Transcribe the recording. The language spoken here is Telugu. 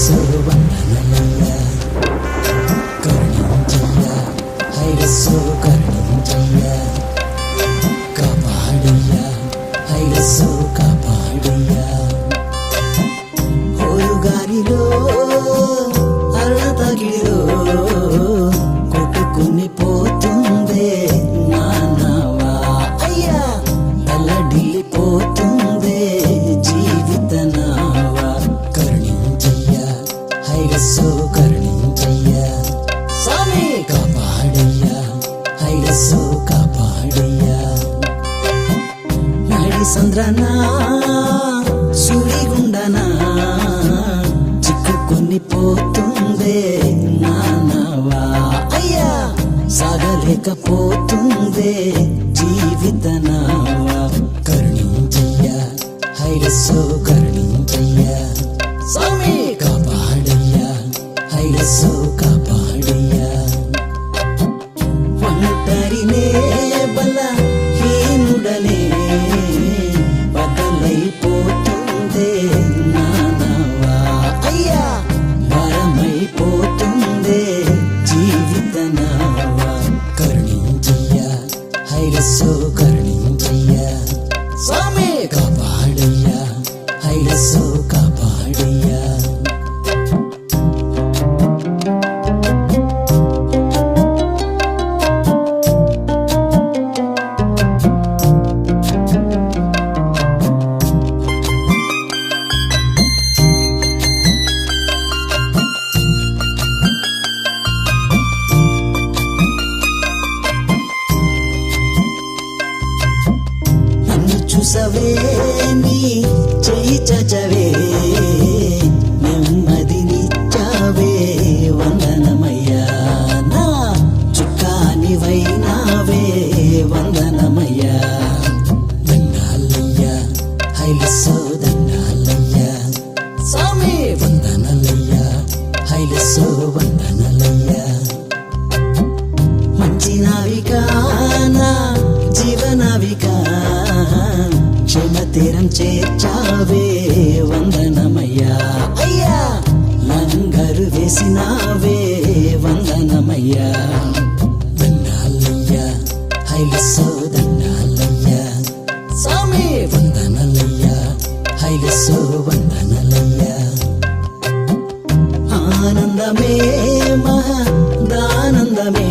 హైలస్సు వందనలయ్యా కరుణించయ్యా హైలస్సు కరుణించయ్యా కాపాడయ్యా హైలస్సు కాపాడయ్యా హోరుగారిలో అరతగిరిలో కొట్టుకుని పోతుందే నానవా అయ్యా తల్లడిల్లిపోతుందే జీవిత నావా కరుణించయ్యా హైలస్సు కరుణించయ్యా స్వామి కాపాడయ్యా హైలస్సు కాపాడయ్యా నాడి సంద్రనా సుడిగుండనా చిక్కుకుని పోతుందే నానవా అయ్యా సాగలేకపోతుందే జీవిత నావా కరుణించయ్యా హైలస్సు కరుణించయ్యా స్వామి కాపాడయ్యా హైలస్సు కాపాడయ్యా ఒంటరినే బల హీనుడనే బదలైపోతుందే నానవా అయ్యా భారమైపోతుందే జీవిత నావా కరుణించయ్యా హైలస్సు కరుణించయ్యా స్వామి కాపాడయ్యా హైలస్సు కాపాడయ్యా నన్ను చూసవే నీ చెయ్యి చచవే నెమ్మదినిచ్చావే వందనమయ్యా నా చుక్కానివైనావే వందనమయ్యా దండాలయ్యా హైలస్సు దండాలయ్యా స్వామి వందనలయ్యా హైలస్సు వందనలయ్యా మంచి నావికా నా జీవనావికా క్షేమతీరం చేర్చావే వందనమయ్యా అయ్యా లంగరు వేసినావే వందనమయ్యా దండాలయ్యా హైలస్సు దండాలయ్యా స్వామి వందనలయ్యా హైలస్సు వందనలయ్యా ఆనందమే మహదానందమే